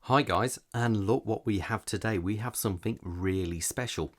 Hi guys, and look what we have today. We have something really special.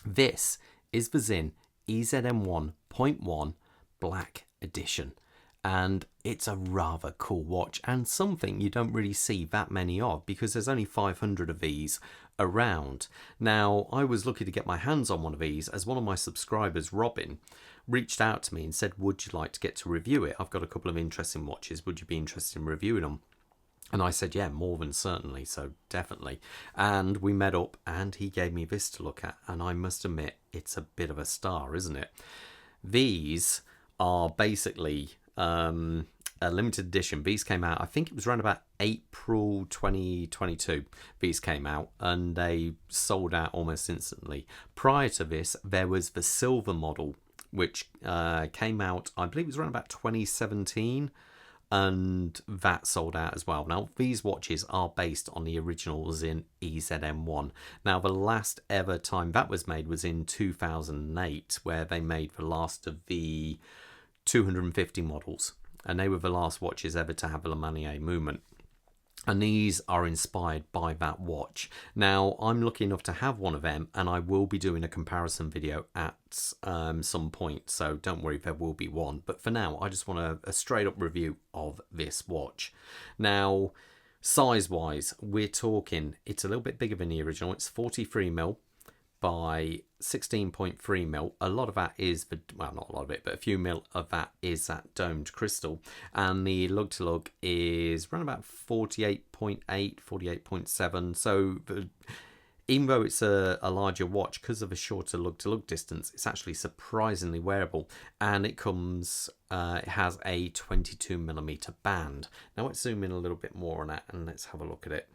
This is the Sinn EZM1.1 Black Edition, and it's a rather cool watch and something you don't really see that many of because there's only 500 of these around. Now, I was lucky to get my hands on one of these as one of my subscribers, Robin, reached out to me and said, would you like to get to review it? I've got a couple of interesting watches. Would you be interested in reviewing them? And I said, yeah, more than certainly, so definitely. And we met up and he gave me this to look at, and I must admit, it's a bit of a star, isn't it? These are basically a limited edition. These came out, I think it was around about April 2022. These came out and they sold out almost instantly. Prior to this, there was the silver model, which came out, I believe it was around about 2017. And that sold out as well. Now, these watches are based on the original Sinn EZM1. Now, the last ever time that was made was in 2008, where they made the last of the 250 models. And they were the last watches ever to have the Lemanier movement. And these are inspired by that watch. Now, I'm lucky enough to have one of them, and I will be doing a comparison video at some point, so don't worry, there will be one. But for now, I just want a straight up review of this watch. Now, size-wise, we're talking, it's a little bit bigger than the original. It's 43mm by 16.3mm. A lot of that is, well, not a lot of it, but a few mil of that is that domed crystal. And the lug to lug is around about 48.8, 48.7. So even though it's a larger watch, because of a shorter lug to lug distance, it's actually surprisingly wearable. And it comes, it has a 22mm band. Now let's zoom in a little bit more on that and let's have a look at it.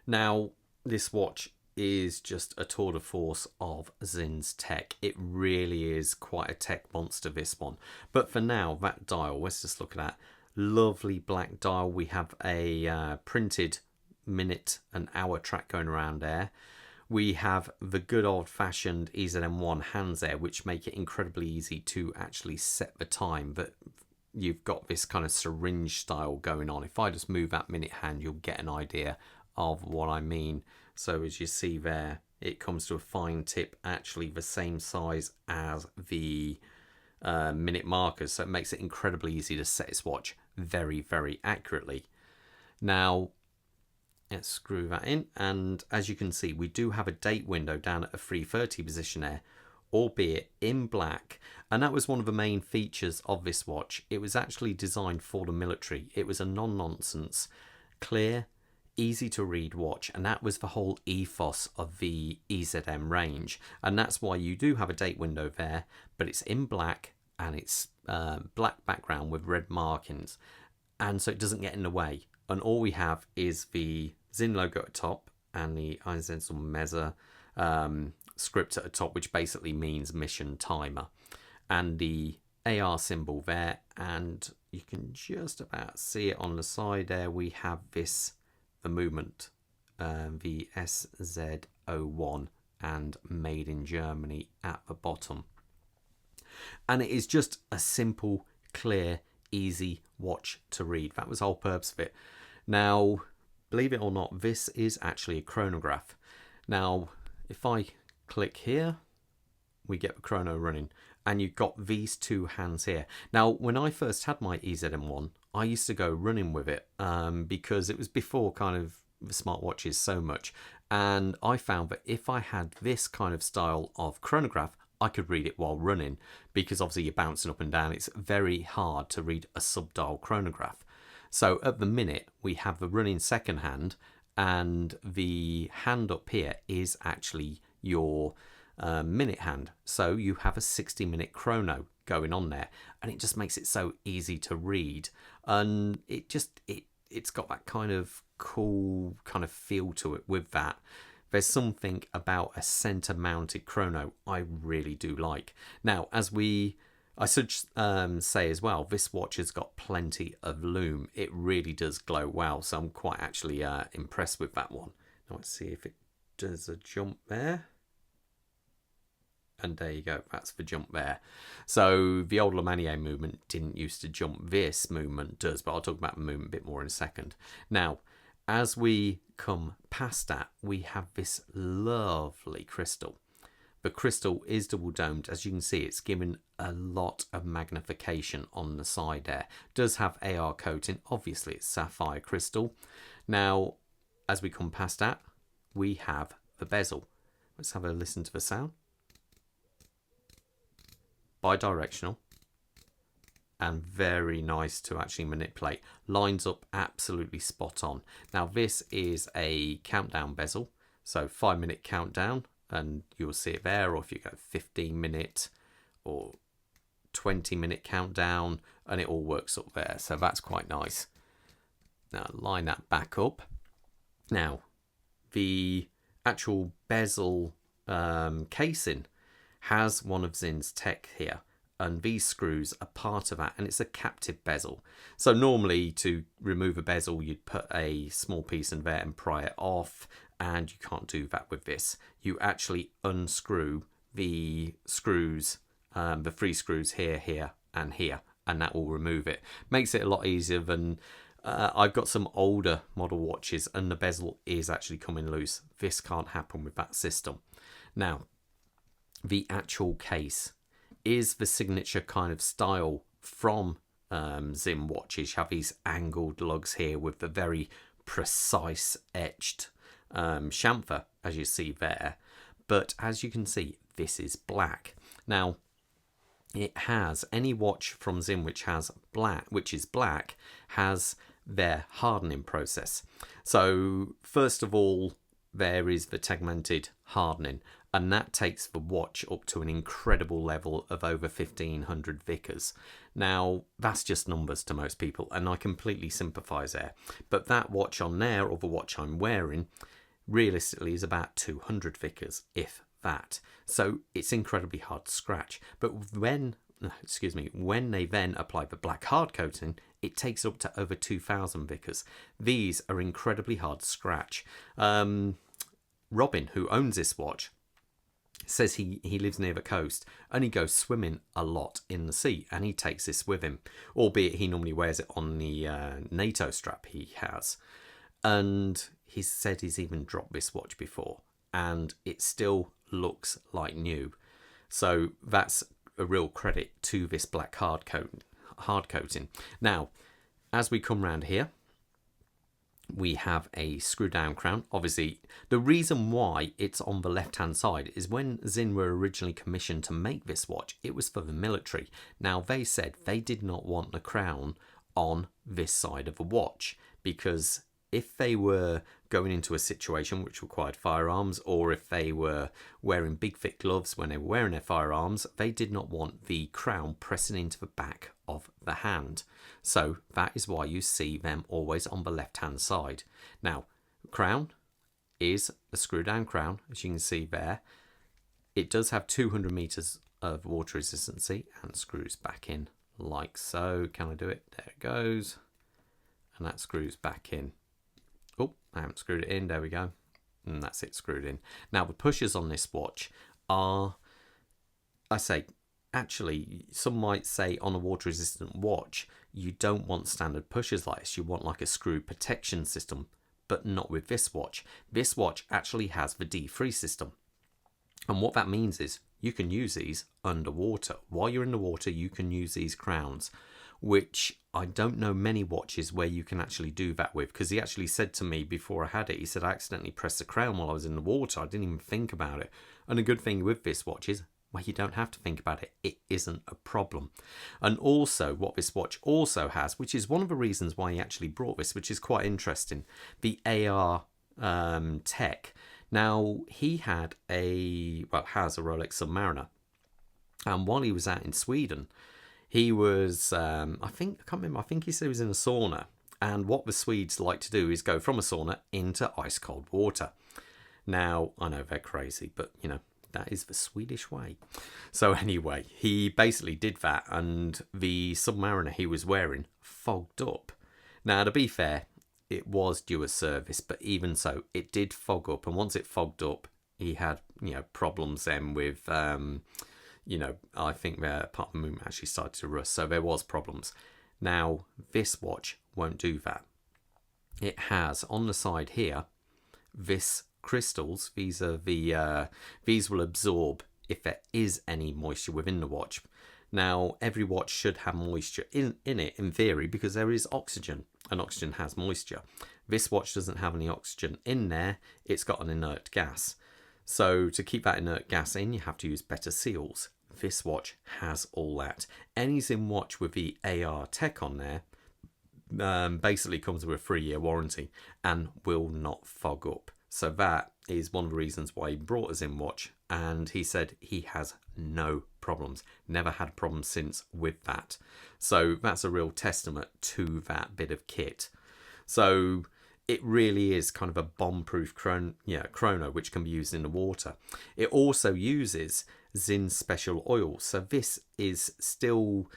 Now, this watch is just a tour de force of Sinn's tech. It really is quite a tech monster, this one. But for now, that dial, let's just look at that lovely black dial. We have a printed minute and hour track going around there. We have the good old-fashioned EZM1 hands there, which make it incredibly easy to actually set the time. But you've got this kind of syringe style going on. If I just move that minute hand, you'll get an idea of what I mean. So as you see there, it comes to a fine tip, actually the same size as the minute markers. So it makes it incredibly easy to set this watch very, very accurately. Now, let's screw that in. And as you can see, we do have a date window down at a 3:30 position there, albeit in black. And that was one of the main features of this watch. It was actually designed for the military. It was a non-nonsense, clear, easy to read watch, and that was the whole ethos of the EZM range. And that's why you do have a date window there, but it's in black and it's black background with red markings, and so it doesn't get in the way. And all we have is the Sinn logo at the top and the EZM script at the top, which basically means mission timer, and the AR symbol there. And you can just about see it on the side there. We have this, the movement, the SZ01, and made in Germany at the bottom. And it is just a simple, clear, easy watch to read. That was the whole purpose of it. Now, believe it or not, this is actually a chronograph. Now, if I click here, we get the chrono running, and you've got these two hands here. Now, when I first had my EZM1, I used to go running with it because it was before kind of the smartwatches so much. And I found that if I had this kind of style of chronograph, I could read it while running, because obviously you're bouncing up and down. It's very hard to read a sub-dial chronograph. So at the minute, we have the running second hand, and the hand up here is actually your minute hand. So you have a 60-minute chrono going on there, and it just makes it so easy to read. And it's got that kind of cool kind of feel to it with that. There's something about a center mounted chrono I really do like. Now, I should say as well, this watch has got plenty of lume. It really does glow well, so I'm quite actually impressed with that one. Now let's see if it does a jump there. And there you go, that's the jump there. So the old Lemanier movement didn't used to jump. This movement does, but I'll talk about the movement a bit more in a second. Now, as we come past that, we have this lovely crystal. The crystal is double domed. As you can see, it's given a lot of magnification on the side there. It does have AR coating. Obviously, it's sapphire crystal. Now, as we come past that, we have the bezel. Let's have a listen to the sound. Bidirectional. And very nice to actually manipulate. Lines up absolutely spot on. Now, this is a countdown bezel. So 5-minute countdown. And you'll see it there, or if you go 15-minute or 20-minute countdown, and it all works up there. So that's quite nice. Now line that back up. Now the actual bezel casing has one of Sinn's tech here, and these screws are part of that, and it's a captive bezel. So normally to remove a bezel, you'd put a small piece in there and pry it off, and you can't do that with this. You actually unscrew the screws, the 3 screws here, here and here, and that will remove it. Makes it a lot easier than I've got some older model watches and the bezel is actually coming loose. This can't happen with that system. Now, the actual case is the signature kind of style from Sinn watches. You have these angled lugs here with the very precise etched chamfer, as you see there. But as you can see, this is black. Now, it has any watch from Sinn which is black, has their hardening process. So first of all, there is the tegmented hardening, and that takes the watch up to an incredible level of over 1500 Vickers. Now, that's just numbers to most people, and I completely sympathise there. But that watch on there, or the watch I'm wearing, realistically is about 200 Vickers, if that. So it's incredibly hard to scratch. But when they then apply the black hard coating, it takes up to over 2000 Vickers. These are incredibly hard to scratch. Robin, who owns this watch, says he lives near the coast and he goes swimming a lot in the sea, and he takes this with him, albeit he normally wears it on the NATO strap he has. And he said he's even dropped this watch before and it still looks like new. So that's a real credit to this black hard coating. Now, as we come round here, we have a screw down crown. Obviously, the reason why it's on the left hand side is when Sinn were originally commissioned to make this watch, it was for the military. Now, they said they did not want the crown on this side of the watch, because if they were going into a situation which required firearms, or if they were wearing big thick gloves when they were wearing their firearms, they did not want the crown pressing into the back of the hand. So that is why you see them always on the left hand side. Now, crown is a screw down crown, as you can see there. It does have 200 meters of water resistancy and screws back in like so. Can I do it? There it goes. And that screws back in. Oh, I haven't screwed it in. There we go. And that's it, screwed in. Now, the pushers on this watch are, actually, some might say on a water resistant watch, you don't want standard pushers like this. You want like a screw protection system, but not with this watch. This watch actually has the D3 system. And what that means is you can use these underwater. While you're in the water, you can use these crowns, which I don't know many watches where you can actually do that with, because he actually said to me before I had it, he said I accidentally pressed the crown while I was in the water. I didn't even think about it. And a good thing with this watch is, well, you don't have to think about it. It isn't a problem. And also what this watch also has, which is one of the reasons why he actually brought this, which is quite interesting, the AR tech. Now, he has a Rolex Submariner. And while he was out in Sweden, he was, I can't remember, I think he said he was in a sauna. And what the Swedes like to do is go from a sauna into ice cold water. Now, I know they're crazy, but you know, that is the Swedish way. So anyway, he basically did that, and the Submariner he was wearing fogged up. Now, to be fair, it was due a service, but even so, it did fog up. And once it fogged up, he had, problems then with, I think part of the movement actually started to rust. So there was problems. Now, this watch won't do that. it has on the side here Vis crystals. These are these will absorb if there is any moisture within the watch. Now every watch should have moisture in it in theory, because there is oxygen and oxygen has moisture. This watch doesn't have any oxygen in there, it's got an inert gas. So to keep that inert gas in, you have to use better seals. This watch has all that. Any Sinn watch with the AR tech on there basically comes with a 3-year warranty and will not fog up. So that is one of the reasons why he brought us in watch, and he said he has no problems, never had problems since with that. So that's a real testament to that bit of kit. So it really is kind of a bomb-proof chrono, which can be used in the water. It also uses Sinn special oil, so this is still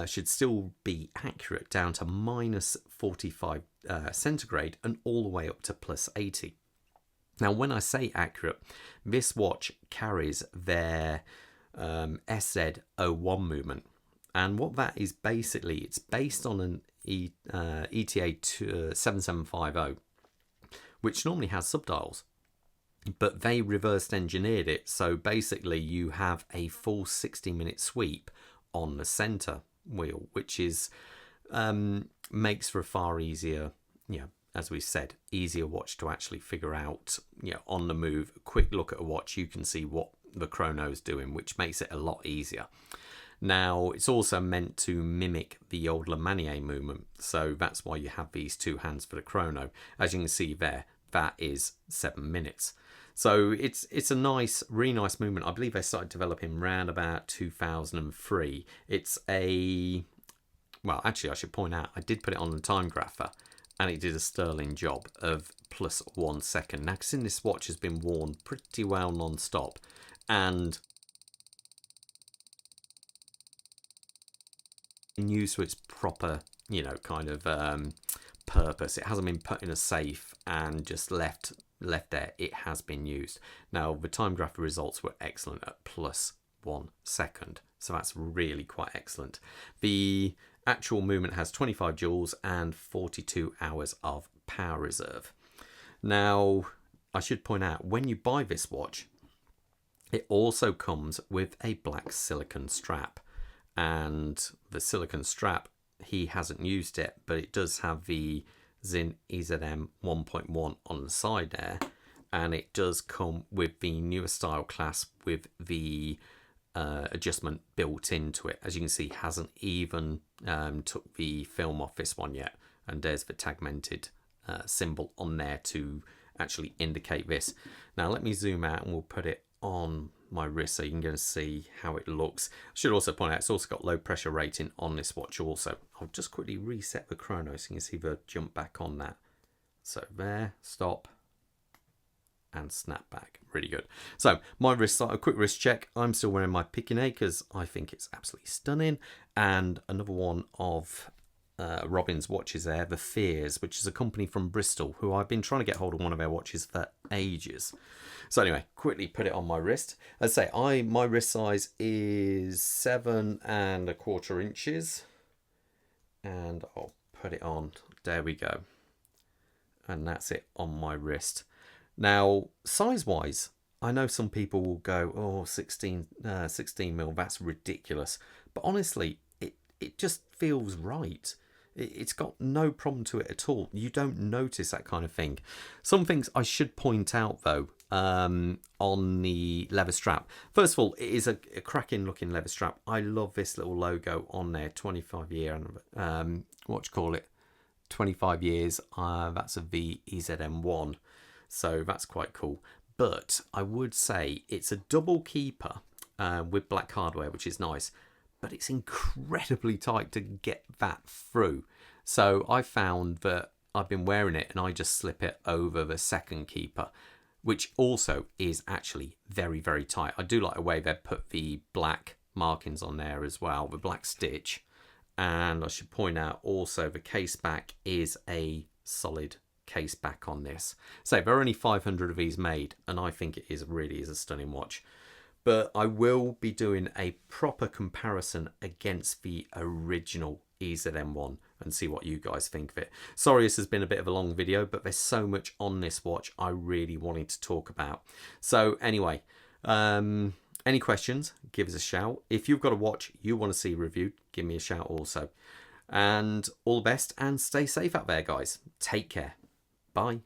should still be accurate down to -45 centigrade and all the way up to +80. Now, when I say accurate, this watch carries their SZ1 movement, and what that is basically, it's based on an ETA 7750, which normally has subdials, but they reversed engineered it, so basically you have a full 60-minute sweep on the center wheel, which is makes for a far easier, as we said, easier watch to actually figure out, on the move. A quick look at a watch, you can see what the chrono's doing, which makes it a lot easier. Now, it's also meant to mimic the old Lemanier movement, so that's why you have these two hands for the chrono. As you can see there, that is 7 minutes. So it's a nice, really nice movement. I believe they started developing around about 2003. It's a, well, actually I should point out, I did put it on the time grapher, and it did a sterling job of +1 second. Now, since this watch has been worn pretty well non-stop, and in use for its proper, kind of purpose. It hasn't been put in a safe and just left there. It has been used. Now, the time grapher results were excellent at +1 second, so that's really quite excellent. The actual movement has 25 joules and 42 hours of power reserve. Now, I should point out, when you buy this watch, it also comes with a black silicone strap, and the silicone strap, he hasn't used it, but it does have the Sinn EZM1.1 on the side there, and it does come with the newer style clasp with the adjustment built into it. As you can see, hasn't even took the film off this one yet, and there's the tagmented symbol on there to actually indicate this. Now let me zoom out and we'll put it on my wrist so you can go and see how it looks. I should also point out it's also got low pressure rating on this watch also. I'll just quickly reset the chrono so you can see the jump back on that. So there, stop, and snap back. Really good. So my wrist, a quick wrist check. I'm still wearing my Picquinet because I think it's absolutely stunning. And another one of Robin's watches there, the Fears, which is a company from Bristol who I've been trying to get hold of one of their watches for ages. So anyway, quickly put it on my wrist. As I say, my wrist size is 7¼ inches, and I'll put it on. There we go, and that's it on my wrist. Now, size-wise, I know some people will go, oh, 16 mil, that's ridiculous. But honestly, it just feels right. It's got no problem to it at all. You don't notice that kind of thing. Some things I should point out, though, on the leather strap. First of all, it is a cracking looking leather strap. I love this little logo on there, 25 year, what you call it, 25 years. That's a Sinn EZM1. So that's quite cool. But I would say it's a double keeper with black hardware, which is nice. But it's incredibly tight to get that through. So I found that I've been wearing it and I just slip it over the second keeper, which also is actually very, very tight. I do like the way they've put the black markings on there as well, the black stitch. And I should point out also the case back is a solid case back on this. So there are only 500 of these made, and I think it really is a stunning watch. But I will be doing a proper comparison against the original EZM1 and see what you guys think of it. Sorry this has been a bit of a long video, but there's so much on this watch I really wanted to talk about. So anyway, any questions, give us a shout. If you've got a watch you want to see reviewed, give me a shout also. And all the best and stay safe out there, guys. Take care. Bye.